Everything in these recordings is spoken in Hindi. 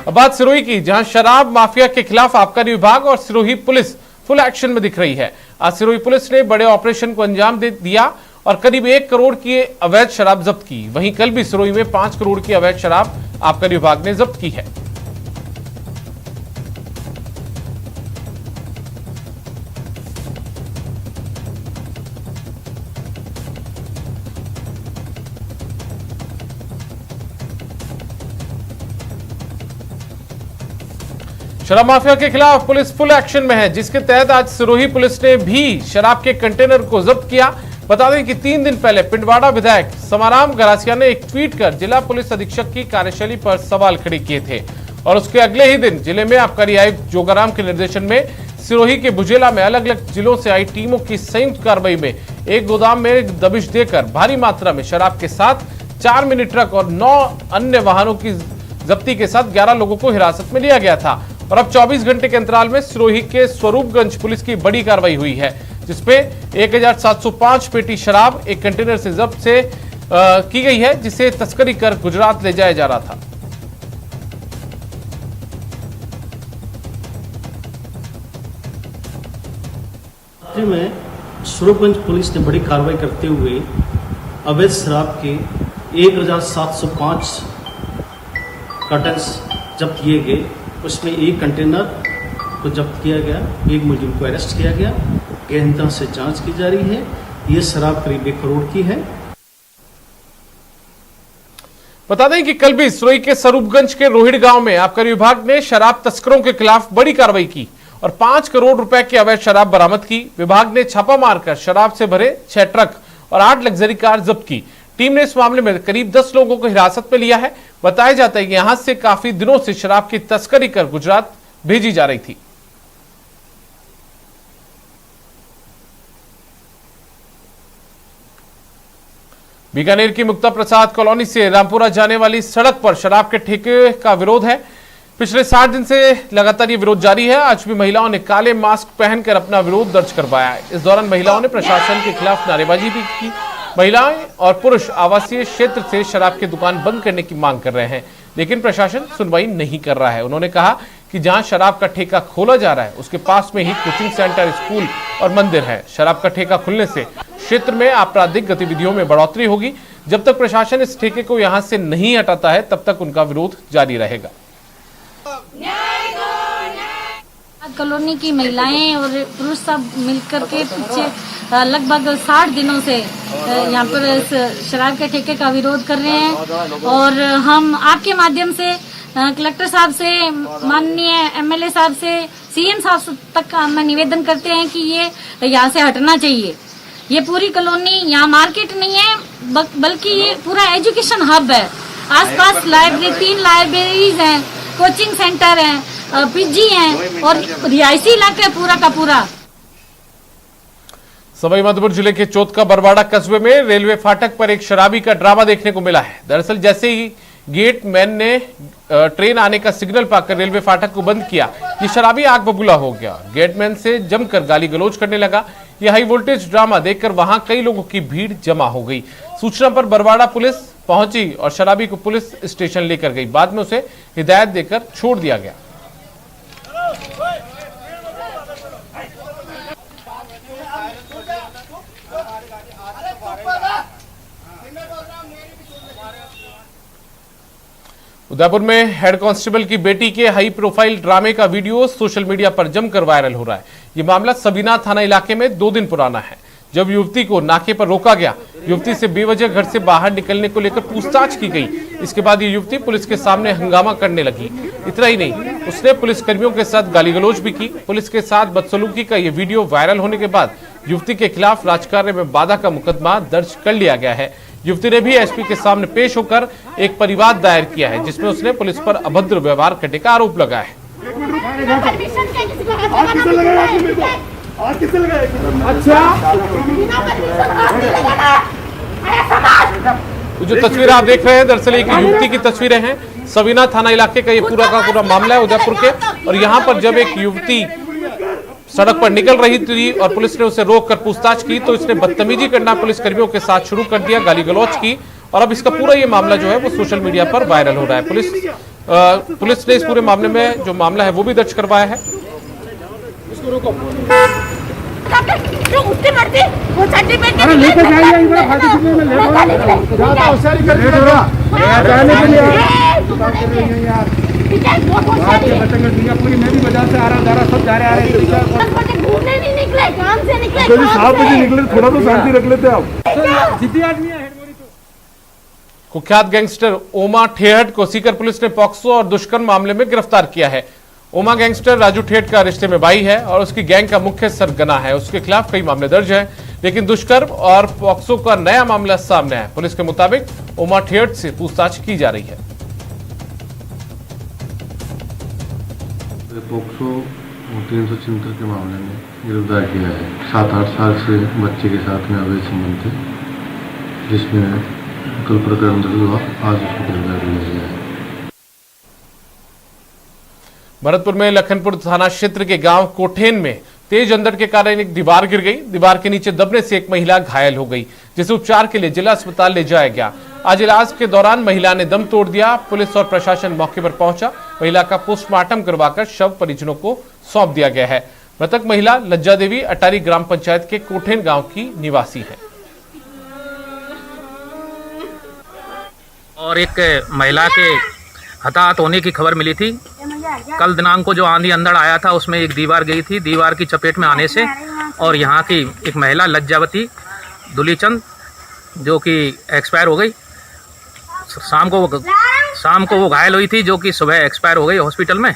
अब बात सिरोही की, जहां शराब माफिया के खिलाफ आबकारी विभाग और सिरोही पुलिस फुल एक्शन में दिख रही है। आज सिरोही पुलिस ने बड़े ऑपरेशन को अंजाम दे दिया और करीब 1 करोड़ की अवैध शराब जब्त की। वहीं कल भी सिरोही में 5 करोड़ की अवैध शराब आबकारी विभाग ने जब्त की है। शराब माफिया के खिलाफ पुलिस फुल एक्शन में है, जिसके तहत आज सिरोही पुलिस ने भी शराब के कंटेनर को जब्त किया। बता दें कि 3 दिन पहले पिंडवाड़ा विधायक समाराम गरासिया ने एक ट्वीट कर जिला पुलिस अधीक्षक की कार्यशैली पर सवाल खड़े किए थे और उसके अगले ही दिन जिले में आबकारी आयुक्त जोगाराम के निर्देशन में सिरोही के बुझेला में अलग अलग जिलों से आई टीमों की संयुक्त कार्रवाई में एक गोदाम में दबिश देकर भारी मात्रा में शराब के साथ 4 मिनी ट्रक और 9 अन्य वाहनों की जब्ती के साथ 11 लोगों को हिरासत में लिया गया था। और अब 24 घंटे के अंतराल में सिरोही के स्वरूपगंज पुलिस की बड़ी कार्रवाई हुई है, जिसपे 1705 पेटी शराब एक कंटेनर से जब्त की गई है, जिसे तस्करी कर गुजरात ले जाया जा रहा था। में स्वरूपगंज पुलिस ने बड़ी कार्रवाई करते हुए अवैध शराब के 1705 कार्टन्स जब्त किए गए। उसमें एक कंटेनर को जब्त किया गया, एक मुलजिम को अरेस्ट किया गया। गहनता से जांच की जा रही है। ये शराब करीब 1 करोड़ की है। बता दें कि कल भी सिरोही के स्वरूपगंज के रोहिड़ गांव में आबकारी विभाग ने शराब तस्करों के खिलाफ बड़ी कार्रवाई की और 5 करोड़ रुपए की अवैध शराब बरामद की। विभाग ने छापा मारकर शराब से भरे 6 ट्रक और 8 लग्जरी कार जब्त की। टीम ने इस मामले में करीब 10 लोगों को हिरासत में लिया है। बताया जाता है कि यहां से काफी दिनों से शराब की तस्करी कर गुजरात भेजी जा रही थी। बीकानेर की मुक्ता प्रसाद कॉलोनी से रामपुरा जाने वाली सड़क पर शराब के ठेके का विरोध है। पिछले 60 दिन से लगातार ये विरोध जारी है। आज भी महिलाओं ने काले मास्क पहनकर अपना विरोध दर्ज करवाया है। इस दौरान महिलाओं ने प्रशासन के खिलाफ नारेबाजी भी की। महिलाएं और पुरुष आवासीय क्षेत्र से शराब की दुकान बंद करने की मांग कर रहे हैं, लेकिन प्रशासन सुनवाई नहीं कर रहा है। उन्होंने कहा कि जहां शराब का ठेका खोला जा रहा है उसके पास में ही कोचिंग सेंटर, स्कूल और मंदिर है। शराब का ठेका खुलने से क्षेत्र में आपराधिक गतिविधियों में बढ़ोतरी होगी। जब तक प्रशासन इस ठेके को यहां से नहीं हटाता है तब तक उनका विरोध जारी रहेगा। कॉलोनी की महिलाएं और पुरुष सब मिलकर के पीछे लगभग 60 दिनों से यहाँ पर शराब के ठेके का विरोध कर रहे हैं और हम आपके माध्यम से कलेक्टर साहब से, माननीय एमएलए साहब से, सीएम साहब तक हम निवेदन करते हैं कि ये यहाँ से हटना चाहिए। ये पूरी कॉलोनी यहाँ मार्केट नहीं है, बल्कि ये पूरा एजुकेशन हब है। आसपास लाइब्रेरी, 3 लाइब्रेरीज हैं, कोचिंग सेंटर हैं, पीजी हैं और रिहायशी इलाका है पूरा का पूरा। सवाई माधोपुर जिले के चौथ का बरवाड़ा कस्बे में रेलवे फाटक पर एक शराबी का ड्रामा देखने को मिला है। दरअसल जैसे ही गेट मैन ने ट्रेन आने का सिग्नल पाकर रेलवे फाटक को बंद किया, ये शराबी आग बबूला हो गया। गेटमैन से जमकर गाली गलौज करने लगा। यह हाई वोल्टेज ड्रामा देखकर वहां कई लोगों की भीड़ जमा हो गई। सूचना पर बरवाड़ा पुलिस पहुंची और शराबी को पुलिस स्टेशन लेकर गई। बाद में उसे हिदायत देकर छोड़ दिया गया। उदयपुर में हेड कांस्टेबल की बेटी के हाई प्रोफाइल ड्रामे का वीडियो सोशल मीडिया पर जमकर वायरल हो रहा है। ये मामला सबीना थाना इलाके में 2 दिन पुराना है, जब युवती को नाके पर रोका गया। युवती से बेवजह घर से बाहर निकलने को लेकर पूछताछ की गई। इसके बाद ये युवती पुलिस के सामने हंगामा करने लगी। इतना ही नहीं, उसने पुलिस कर्मियों के साथ गाली गलौज भी की। पुलिस के साथ बदसलूकी का ये वीडियो वायरल होने के बाद युवती के खिलाफ राजकार्य में बाधा का मुकदमा दर्ज कर लिया गया है। युवती ने भी एसपी के सामने पेश होकर एक परिवाद दायर किया है, जिसमें उसने पुलिस पर अभद्र व्यवहार करने का आरोप लगाया है। जो तस्वीर आप देख रहे हैं, दरअसल एक युवती की तस्वीरें हैं। सबीना थाना इलाके का ये पूरा का पूरा मामला है उदयपुर के। और यहाँ पर जब एक युवती सड़क पर निकल रही थी और पुलिस ने उसे रोककर पूछताछ की, तो इसने बदतमीजी करना पुलिस कर्मियों के साथ शुरू कर दिया, गाली गलौज की। और अब इसका पूरा ये मामला जो है वो सोशल मीडिया पर वायरल हो रहा है। पुलिस पुलिस ने इस पूरे मामले में जो मामला है वो भी दर्ज करवाया है। मैं भी बाजार से आ रहा सब जा रहे घूमने नहीं निकले, काम से निकले, 7 बजे निकले, थोड़ा तो शांति रख लेते आप। जिद्दी आदमी है। कुख्यात गैंगस्टर ओमा ठेहट को सीकर पुलिस ने पॉक्सो और दुष्कर्म मामले में गिरफ्तार किया है। ओमा गैंगस्टर राजू ठेहट का रिश्ते में भाई है और उसकी गैंग का मुख्य सरगना है। उसके खिलाफ कई मामले दर्ज हैं, लेकिन दुष्कर्म और पॉक्सो का नया मामला सामने है। पुलिस के मुताबिक ओमा ठेहट से पूछताछ की जा रही है। पॉक्सो 376 के मामले में गिरफ्तार किया है। 7-8 साल से बच्चे के साथ में अवैध संबंध थे, जिसमें कल प्रकरण दर्ज हुआ। आज उसको गिरफ्तार किया गया है। भरतपुर में लखनपुर थाना क्षेत्र के गांव कोठेन में तेज अंधड़ के कारण एक दीवार गिर गई। दीवार के नीचे दबने से एक महिला घायल हो गई, जिसे उपचार के लिए जिला अस्पताल ले जाया गया। आज इलाज के दौरान महिला ने दम तोड़ दिया। पुलिस और प्रशासन मौके पर पहुंचा। महिला का पोस्टमार्टम करवाकर शव परिजनों को सौंप दिया गया है। मृतक महिला लज्जा देवी अटारी ग्राम पंचायत के कोठेन गांव की निवासी है। और एक महिला के हताहत होने की खबर मिली थी। कल दिनांक को जो आंधी अंधड़ आया था, उसमें एक दीवार गई थी। दीवार की चपेट में आने से और यहाँ की एक महिला लज्जावती दुलीचंद जो कि एक्सपायर हो गई। शाम को वो घायल हुई थी, जो कि सुबह एक्सपायर हो गई हॉस्पिटल में।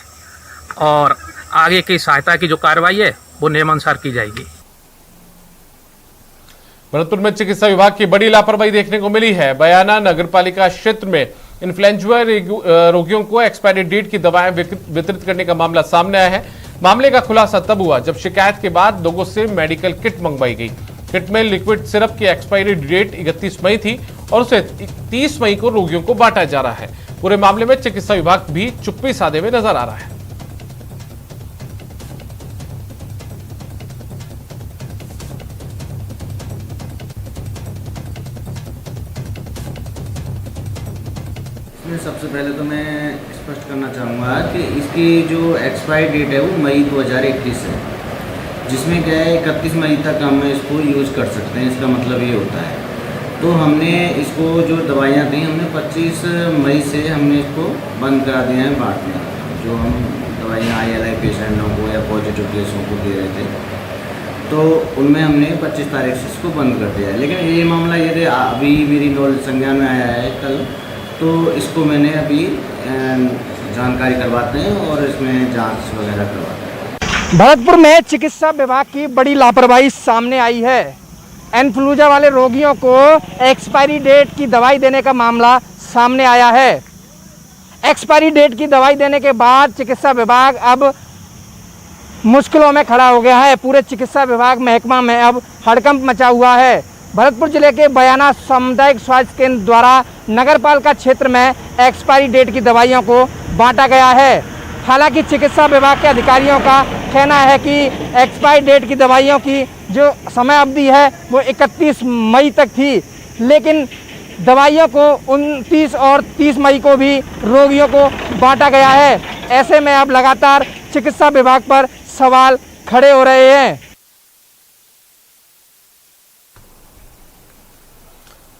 और आगे की सहायता की जो कार्रवाई है वो नियमानुसार की जाएगी। भरतपुर में चिकित्सा विभाग की बड़ी लापरवाही देखने को मिली है। बयाना नगरपालिका क्षेत्र में इन्फ्लुएंजा रोगियों को एक्सपायरी डेट की दवाएं वितरित करने का मामला सामने आया है। मामले का खुलासा तब हुआ जब शिकायत के बाद लोगों से मेडिकल किट मंगवाई गई। किट में लिक्विड सिरप की एक्सपायरी डेट 31 मई थी और उसे 30 मई को रोगियों को बांटा जा रहा है। पूरे मामले में चिकित्सा विभाग भी चुप्पी साधे हुए नजर आ रहा है। सबसे पहले तो मैं स्पष्ट करना चाहूँगा कि इसकी जो एक्सपायरी डेट है वो मई 2021 है, जिसमें क्या है 31 मई तक हम इसको यूज़ कर सकते हैं। इसका मतलब ये होता है। तो हमने इसको जो दवाइयाँ दी, हमने 25 मई से हमने इसको बंद करा दिया है बांटना। जो हम दवाइयाँ ILI पेशेंटों को या पॉजिटिव केसों को दे रहे थे, तो उनमें हमने 25 तारीख से इसको बंद कर दिया है। लेकिन ये मामला यदि अभी मेरी नॉलेज संज्ञान में आया है कल, तो इसको मैंने अभी जानकारी करवाते हैं और इसमें जांच वगैरह करवाते हैं। भरतपुर में चिकित्सा विभाग की बड़ी लापरवाही सामने आई है। इन्फ्लुएंजा वाले रोगियों को एक्सपायरी डेट की दवाई देने का मामला सामने आया है। एक्सपायरी डेट की दवाई देने के बाद चिकित्सा विभाग अब मुश्किलों में खड़ा हो गया है। पूरे चिकित्सा विभाग महकमा में अब हड़कंप मचा हुआ है। भरतपुर जिले के बयाना सामुदायिक स्वास्थ्य केंद्र द्वारा नगरपालिका क्षेत्र में एक्सपायरी डेट की दवाइयों को बांटा गया है। हालांकि चिकित्सा विभाग के अधिकारियों का कहना है कि एक्सपायरी डेट की दवाइयों की जो समय अवधि है वो 31 मई तक थी, लेकिन दवाइयों को 29 और 30 मई को भी रोगियों को बांटा गया है। ऐसे में अब लगातार चिकित्सा विभाग पर सवाल खड़े हो रहे हैं।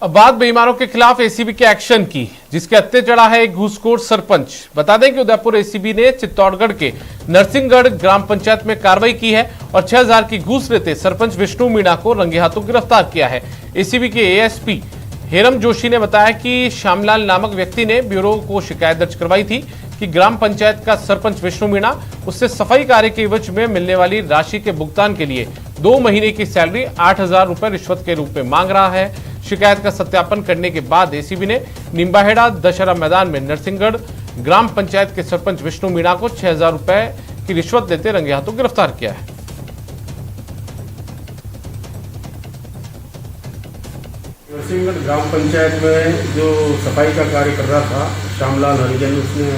अब बात बेईमानों के खिलाफ एसीबी के एक्शन की, जिसके हत्थे चढ़ा है एक घूसखोर सरपंच। बता दें कि उदयपुर एसीबी ने चित्तौड़गढ़ के नरसिंहगढ़ ग्राम पंचायत में कार्रवाई की है और 6000 की घूस लेते सरपंच विष्णु मीणा को रंगे हाथों गिरफ्तार किया है। एसीबी के एएसपी हेरम जोशी ने बताया कि श्यामलाल नामक व्यक्ति ने ब्यूरो को शिकायत दर्ज करवाई थी कि ग्राम पंचायत का सरपंच विष्णु मीणा उससे सफाई कार्य के एवज में मिलने वाली राशि के भुगतान के लिए 2 महीने की सैलरी 8000 रुपए रिश्वत के रूप में मांग रहा है। शिकायत का सत्यापन करने के बाद एसीबी ने निम्बाहेड़ा दशहरा मैदान में नरसिंहगढ़ ग्राम पंचायत के सरपंच विष्णु मीणा को 6000 रुपए की रिश्वत लेते रंगे हाथों गिरफ्तार किया है। नरसिंहगढ़ ग्राम पंचायत में जो सफाई का कार्य कर रहा था श्यामलाल हरिजन, उसने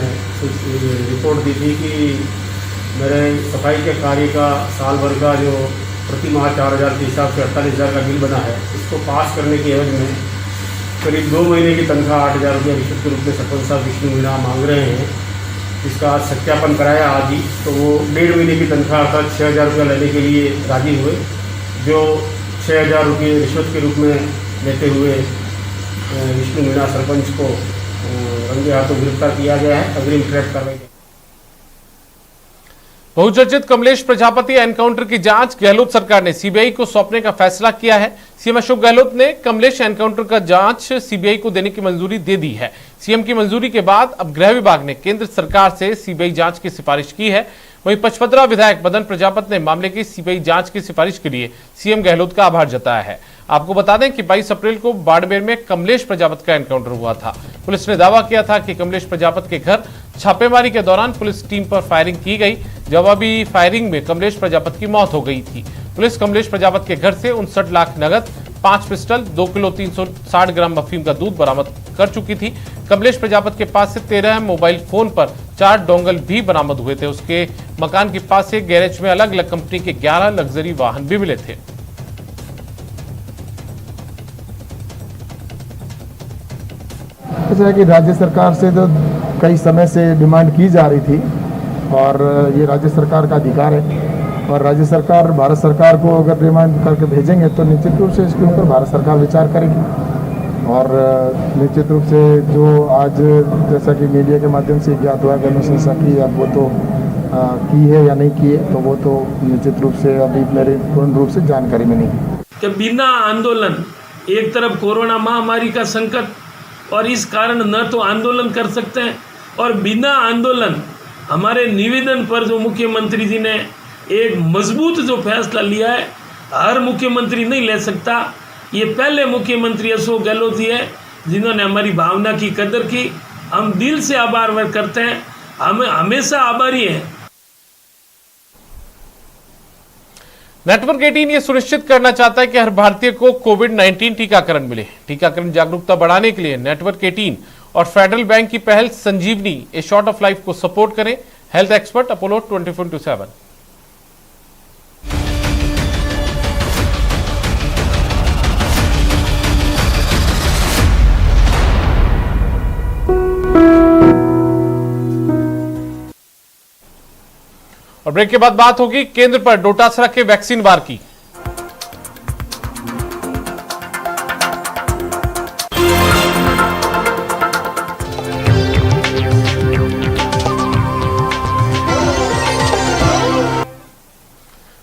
रिपोर्ट दी थी कि मेरे सफाई के कार्य का साल भर का जो प्रति माह 4000 के हिसाब से 48,000 का बिल बना है, इसको पास करने के एवज में करीब 2 महीने की तनख्वाह 8,000 रुपये रिश्वत के रूप में सरपंच साहब विष्णु मीणा मांग रहे हैं। इसका आज सत्यापन कराया आज ही, तो वो 1.5 महीने की तनख्वाह अर्थात 6,000 रुपया लेने के लिए राजी हुए, जो 6,000 रुपये रिश्वत के रूप में लेते हुए विष्णु मीणा सरपंच को रंगे हाथों गिरफ्तार किया गया है। अग्रिम ट्रैप कार्रवाई। बहुचर्चित कमलेश प्रजापति एनकाउंटर की जांच गहलोत सरकार ने सीबीआई को सौंपने का फैसला किया है। सीएम अशोक गहलोत ने कमलेश एनकाउंटर का जांच सीबीआई को देने की मंजूरी दे दी है। सीएम की मंजूरी के बाद अब गृह विभाग ने केंद्र सरकार से सीबीआई जांच की सिफारिश की है। वहीं पचपदरा विधायक मदन प्रजापति ने मामले की सीबीआई जांच की सिफारिश के लिए सीएम गहलोत का आभार जताया है। आपको बता दें कि 22 अप्रैल को बाड़मेर में कमलेश प्रजापति का एनकाउंटर हुआ था। पुलिस ने दावा किया था कि कमलेश प्रजापति के घर छापेमारी के दौरान पुलिस टीम पर फायरिंग की गई। जवाबी फायरिंग में कमलेश प्रजापति की मौत हो गई थी। पुलिस कमलेश प्रजापति के घर से 59 लाख नगद, 5 पिस्टल, 2 किलो 360 ग्राम अफीम का दूध बरामद कर चुकी थी। कमलेश प्रजापति के पास से 13 मोबाइल फोन पर 4 डोंगल भी बरामद हुए थे। उसके मकान के पास से गैरेज में अलग अलग कंपनी के 11 लग्जरी वाहन भी मिले थे। ऐसा है कि राज्य सरकार से तो कई समय से डिमांड की जा रही थी और ये राज्य सरकार का अधिकार है और राज्य सरकार भारत सरकार को अगर डिमांड करके भेजेंगे तो निश्चित रूप से इसके ऊपर भारत सरकार विचार करेगी और निश्चित रूप से जो आज जैसा कि मीडिया के माध्यम से ज्ञात हुआ कि अनुशंसा की, अब वो तो की है या नहीं की है, तो वो तो निश्चित रूप से अभी मेरे पूर्ण रूप से जानकारी में नहीं कि बिना आंदोलन, एक तरफ कोरोना महामारी का संकट और इस कारण न तो आंदोलन कर सकते हैं और बिना आंदोलन हमारे निवेदन पर जो मुख्यमंत्री जी ने एक मजबूत जो फैसला लिया है, हर मुख्यमंत्री नहीं ले सकता। ये पहले मुख्यमंत्री अशोक गहलोत जी है जिन्होंने हमारी भावना की कदर की। हम दिल से आभार व्यक्त करते हैं, हम हमेशा आभारी हैं। नेटवर्क 18 ये सुनिश्चित करना चाहता है कि हर भारतीय को कोविड-19 टीकाकरण मिले। टीकाकरण जागरूकता बढ़ाने के लिए नेटवर्क 18 और फेडरल बैंक की पहल संजीवनी ए शॉर्ट ऑफ लाइफ को सपोर्ट करें। Health expert Apollo 24/7। और ब्रेक के बाद बात होगी केंद्र पर डोटासरा के वैक्सीन वार की।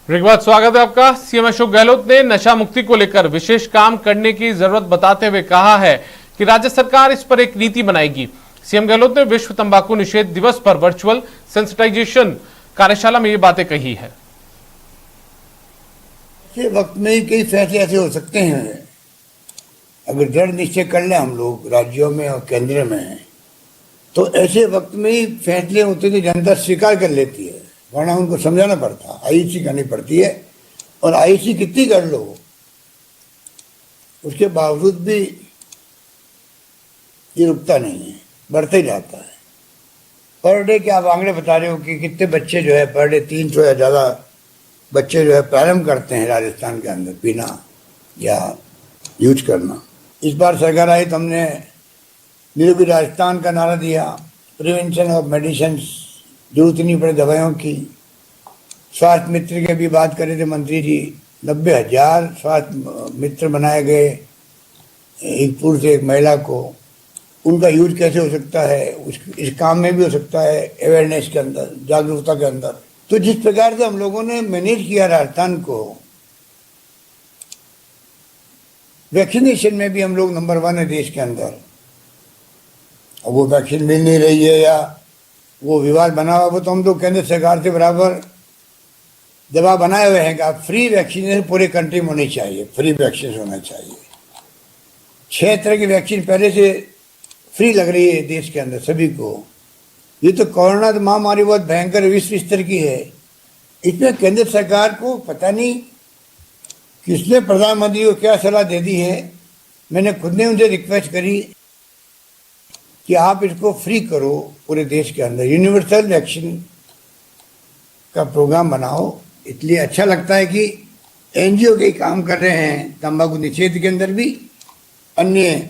ब्रेक के बाद स्वागत है आपका। सीएम अशोक गहलोत ने नशा मुक्ति को लेकर विशेष काम करने की जरूरत बताते हुए कहा है कि राज्य सरकार इस पर एक नीति बनाएगी। सीएम गहलोत ने विश्व तंबाकू निषेध दिवस पर वर्चुअल सेंसिटाइजेशन कार्यशाला में ये बातें कही है। वक्त में ही कई फैसले ऐसे हो सकते हैं, अगर दृढ़ निश्चय कर ले हम लोग राज्यों में और केंद्र में, तो ऐसे वक्त में ही फैसले होते थे जनता स्वीकार कर लेती है, वरना उनको समझाना पड़ता, आईसी करनी पड़ती है। और आईसी कितनी कर लो उसके बावजूद भी ये रुकता नहीं है, बढ़ता ही जाता है। पर डे के आप आंकड़े बता रहे हो कि कितने बच्चे जो है पर डे 300 या ज़्यादा बच्चे जो है प्रारंभ करते हैं राजस्थान के अंदर पीना या यूज करना। इस बार सरकार आई तो हमने निरोगी राजस्थान का नारा दिया, प्रिवेंशन ऑफ मेडिसिन, जरूरत नहीं पड़े दवाइयों की। स्वास्थ्य मित्र की भी बात कर रहे थे मंत्री जी, 90,000 स्वास्थ्य मित्र बनाए गए, एक पुरुष एक महिला को। उनका यूज कैसे हो सकता है, इस काम में भी हो सकता है, अवेयरनेस के अंदर, जागरूकता के अंदर। तो जिस प्रकार से हम लोगों ने मैनेज किया राजस्थान को, वैक्सीनेशन में भी हम लोग नंबर 1 है देश के अंदर। अब वो वैक्सीन मिल नहीं रही है या वो विवाद बना हुआ, वो तो हम लोग केंद्र सरकार से बराबर दबाव बनाए हुए हैं कि आप फ्री वैक्सीनेशन पूरे कंट्री में होनी चाहिए, फ्री वैक्सीन होना चाहिए। 6 तरह की वैक्सीन पहले से फ्री लग रही है देश के अंदर सभी को। ये तो कोरोना महामारी बहुत भयंकर विश्व स्तर की है। इसमें केंद्र सरकार को पता नहीं किसने प्रधानमंत्री को क्या सलाह दे दी है। मैंने खुद ने उनसे रिक्वेस्ट करी कि आप इसको फ्री करो पूरे देश के अंदर, यूनिवर्सल वैक्सीन का प्रोग्राम बनाओ। इसलिए अच्छा लगता है कि एनजीओ के काम कर रहे हैं तंबाकू निषेध के अंदर भी, अन्य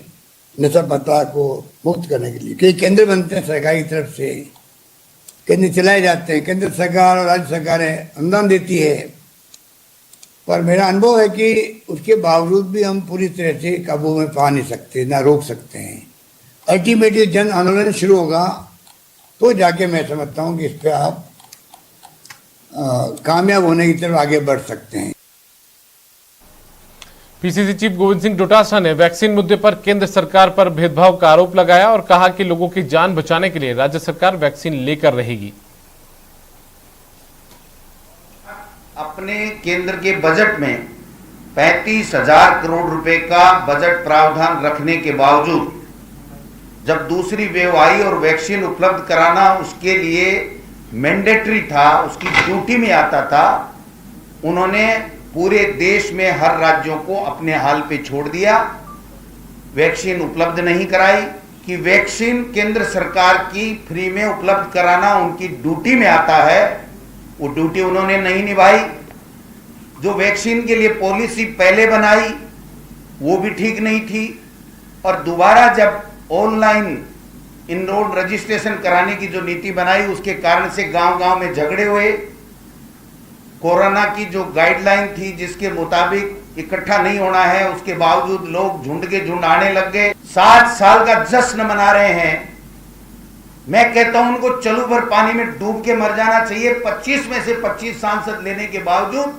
नशा पता को मुक्त करने के लिए कई केंद्र बनते हैं सरकार की तरफ से, केंद्र चलाए जाते हैं, केंद्र सरकार और राज्य सरकारें अनुदान देती है, पर मेरा अनुभव है कि उसके बावजूद भी हम पूरी तरह से काबू में पा नहीं सकते, ना रोक सकते हैं। अल्टीमेटली जन आंदोलन शुरू होगा तो जाके मैं समझता हूँ कि इस पर आप कामयाब होने की तरफ आगे बढ़ सकते हैं। पीसीसी चीफ गोविंद सिंह डोटासरा ने वैक्सीन मुद्दे पर केंद्र सरकार पर भेदभाव का आरोप लगाया और कहा कि लोगों की जान बचाने के लिए राज्य सरकार वैक्सीन लेकर रहेगी। अपने केंद्र के बजट में 35,000 करोड़ रुपए का बजट प्रावधान रखने के बावजूद जब दूसरी वेव आई और वैक्सीन उपलब्ध कराना उसके लिए मैंडेटरी था, उसकी ड्यूटी में आता था, उन्होंने पूरे देश में हर राज्यों को अपने हाल पे छोड़ दिया, वैक्सीन उपलब्ध नहीं कराई। कि वैक्सीन केंद्र सरकार की फ्री में उपलब्ध कराना उनकी ड्यूटी में आता है, वो ड्यूटी उन्होंने नहीं निभाई। जो वैक्सीन के लिए पॉलिसी पहले बनाई वो भी ठीक नहीं थी, और दोबारा जब ऑनलाइन इनरोल रजिस्ट्रेशन कराने की जो नीति बनाई उसके कारण से गांव-गांव में झगड़े हुए। कोरोना की जो गाइडलाइन थी जिसके मुताबिक इकट्ठा नहीं होना है, उसके बावजूद लोग झुंड के झुंड आने लग गए। 7 साल का जश्न मना रहे हैं। मैं कहता हूं उनको चलू भर पानी में डूब के मर जाना चाहिए। 25 में से 25 सांसद लेने के बावजूद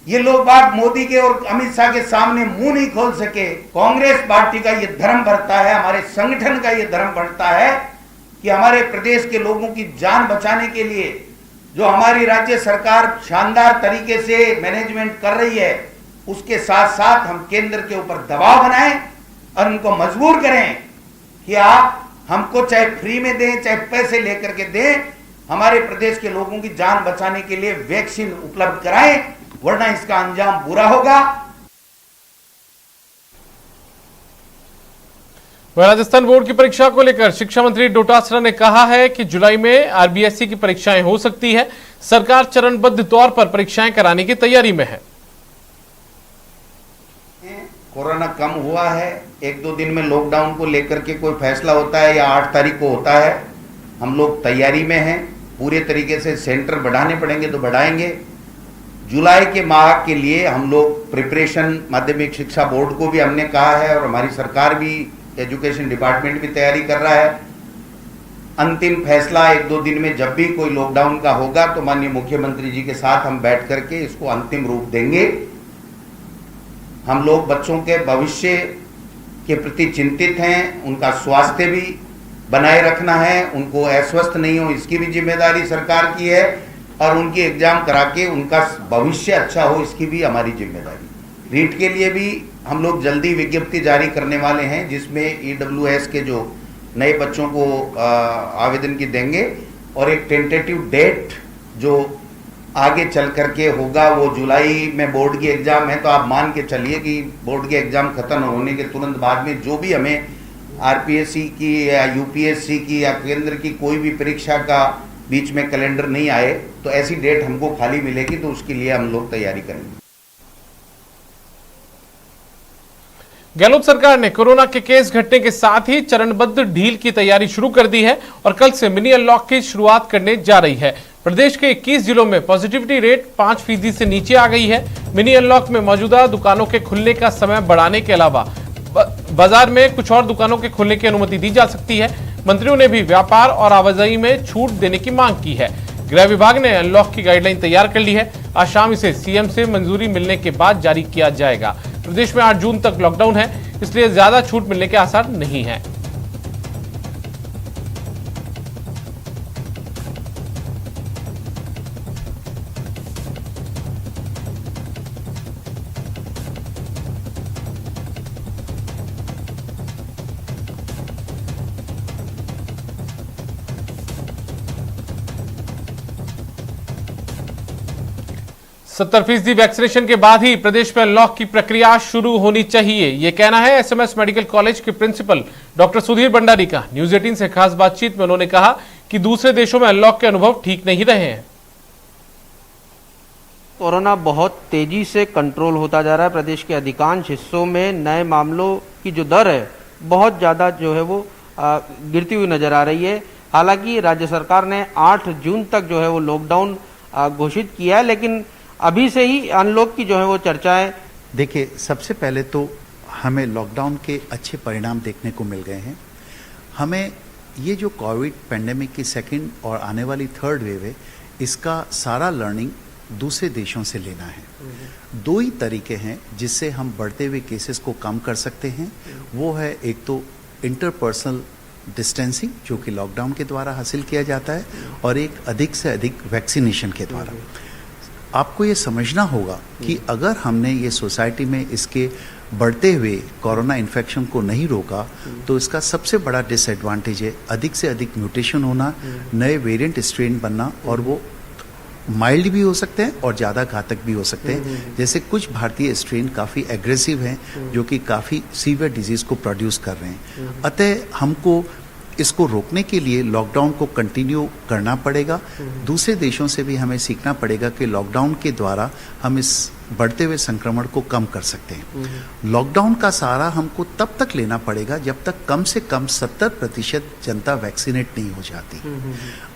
ये लोग बात मोदी के और अमित शाह के सामने मुंह नहीं खोल सके। कांग्रेस पार्टी का ये धर्म बढ़ता है, हमारे संगठन का ये धर्म बढ़ता है कि हमारे प्रदेश के लोगों की जान बचाने के लिए जो हमारी राज्य सरकार शानदार तरीके से मैनेजमेंट कर रही है, उसके साथ साथ हम केंद्र के ऊपर दबाव बनाएं और उनको मजबूर करें कि आप हमको चाहे फ्री में दें, चाहे पैसे लेकर के दें, हमारे प्रदेश के लोगों की जान बचाने के लिए वैक्सीन उपलब्ध कराएं, वरना इसका अंजाम बुरा होगा। राजस्थान बोर्ड की परीक्षा को लेकर शिक्षा मंत्री डोटासरा ने कहा है कि जुलाई में आरबीएसई की परीक्षाएं हो सकती है। सरकार चरणबद्ध तौर पर परीक्षाएं कराने की तैयारी में है। कोरोना कम हुआ है, 1-2 दिन में लॉकडाउन को लेकर के कोई फैसला होता है या 8 तारीख को होता है। हम लोग तैयारी में हैं, पूरे तरीके से सेंटर बढ़ाने पड़ेंगे तो बढ़ाएंगे। जुलाई के माह के लिए हम लोग प्रिपरेशन माध्यमिक शिक्षा बोर्ड को भी हमने कहा है और हमारी सरकार भी, एजुकेशन डिपार्टमेंट भी तैयारी कर रहा है। अंतिम फैसला 1-2 दिन में जब भी कोई लॉकडाउन का होगा तो माननीय मुख्यमंत्री जी के साथ हम बैठ करके इसको अंतिम रूप देंगे। हम लोग बच्चों के भविष्य के प्रति चिंतित हैं, उनका स्वास्थ्य भी बनाए रखना है, उनको अस्वस्थ नहीं हो इसकी भी जिम्मेदारी सरकार की है, और उनकी एग्जाम करा के उनका भविष्य अच्छा हो इसकी भी हमारी जिम्मेदारी। रीट के लिए भी हम लोग जल्दी विज्ञप्ति जारी करने वाले हैं जिसमें ईडब्ल्यूएस के जो नए बच्चों को आवेदन की देंगे, और एक टेंटेटिव डेट जो आगे चल करके होगा वो जुलाई में बोर्ड की एग्जाम है। तो आप मान के चलिए कि बोर्ड के एग्जाम खत्म होने के तुरंत बाद में जो भी हमें आरपीएससी की या यूपीएससी की या केंद्र की कोई भी परीक्षा का बीच में कैलेंडर नहीं आए तो ऐसी डेट हमको खाली मिलेगी, तो उसके लिए हम लोग तैयारी करेंगे। गहलोत सरकार ने कोरोना के केस घटने के साथ ही चरणबद्ध ढील की तैयारी शुरू कर दी है और कल से मिनी अनलॉक की शुरुआत करने जा रही है। प्रदेश के 21 जिलों में पॉजिटिविटी रेट 5% से नीचे आ गई है। मिनी अनलॉक में मौजूदा दुकानों के खुलने का समय बढ़ाने के अलावा बाजार में कुछ और दुकानों के खुलने की अनुमति दी जा सकती है। मंत्रियों ने भी व्यापार और आवाजाही में छूट देने की मांग की है। गृह विभाग ने अनलॉक की गाइडलाइन तैयार कर ली है। आज शाम इसे सीएम से मंजूरी मिलने के बाद जारी किया जाएगा। प्रदेश में 8 जून तक लॉकडाउन है, इसलिए ज्यादा छूट मिलने के आसार नहीं है। सत्तर फीसदी वैक्सीनेशन के बाद ही प्रदेश में अनलॉक की प्रक्रिया शुरू होनी चाहिए, यह कहना है एसएमएस मेडिकल कॉलेज के प्रिंसिपल डॉक्टर सुधीर भंडारी का। न्यूज 18 से खास बातचीत में उन्होंने कहा कि दूसरे देशों में अनलॉक के अनुभव ठीक नहीं रहे हैं। कोरोना बहुत तेजी से कंट्रोल होता जा रहा है। प्रदेश के अधिकांश हिस्सों में नए मामलों की जो दर है बहुत ज़्यादा जो है वो गिरती हुई नज़र आ रही है। हालांकि राज्य सरकार ने 8 जून तक जो है वो लॉकडाउन घोषित किया है, लेकिन अभी से ही अनलॉक की जो है वो चर्चाएं। देखिए, सबसे पहले तो हमें लॉकडाउन के अच्छे परिणाम देखने को मिल गए हैं। हमें ये जो कोविड पेंडेमिक की सेकंड और आने वाली थर्ड वेव है, इसका सारा लर्निंग दूसरे देशों से लेना है। दो ही तरीके हैं जिससे हम बढ़ते हुए केसेस को कम कर सकते हैं। वो है एक तो इंटरपर्सनल डिस्टेंसिंग, जो कि लॉकडाउन के द्वारा हासिल किया जाता है, और एक अधिक से अधिक वैक्सीनेशन के द्वारा। आपको ये समझना होगा कि अगर हमने ये सोसाइटी में इसके बढ़ते हुए कोरोना इन्फेक्शन को नहीं रोका तो इसका सबसे बड़ा डिसएडवांटेज है अधिक से अधिक म्यूटेशन होना, नए वेरिएंट स्ट्रेन बनना, और वो माइल्ड भी हो सकते हैं और ज़्यादा घातक भी हो सकते हैं। जैसे कुछ भारतीय स्ट्रेन काफ़ी एग्रेसिव हैं जो कि काफ़ी सीवियर डिजीज़ को प्रोड्यूस कर रहे हैं। अतः हमको इसको रोकने के लिए लॉकडाउन को कंटिन्यू करना पड़ेगा। दूसरे देशों से भी हमें सीखना पड़ेगा कि लॉकडाउन के द्वारा हम इस बढ़ते हुए संक्रमण को कम कर सकते हैं। लॉकडाउन का सहारा हमको तब तक लेना पड़ेगा जब तक कम से कम 70% जनता वैक्सीनेट नहीं हो जाती।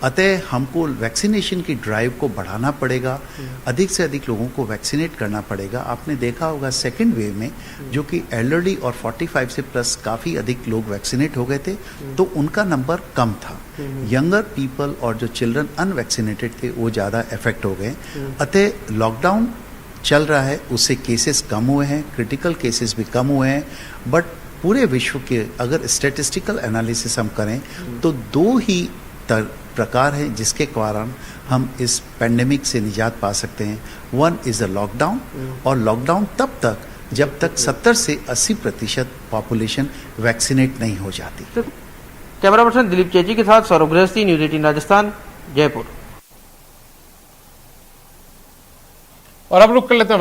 अतः हमको वैक्सीनेशन की ड्राइव को बढ़ाना पड़ेगा, अधिक से अधिक लोगों को वैक्सीनेट करना पड़ेगा। आपने देखा होगा सेकेंड वेव में जो कि एल्डरली और 45 से प्लस काफ़ी अधिक लोग वैक्सीनेट हो गए थे, तो उनका नंबर कम था। यंगर पीपल और जो चिल्ड्रन अनवैक्सीनेटेड थे वो ज़्यादा इफेक्ट हो गए। अतः लॉकडाउन चल रहा है, उससे केसेस कम हुए हैं, क्रिटिकल केसेस भी कम हुए हैं, बट पूरे विश्व के अगर स्टैटिस्टिकल एनालिसिस हम करें तो दो ही प्रकार हैं जिसके कारण हम इस पेंडेमिक से निजात पा सकते हैं। वन इज़ अ लॉकडाउन, और लॉकडाउन तब तक जब तक 70 से 80% पॉपुलेशन वैक्सीनेट नहीं हो जाती। कैमरा पर्सन दिलीप चेची के साथ सौरभ गृहस्थी, न्यूज़ 18 राजस्थान, जयपुर। और अब रुक कर लेते हैं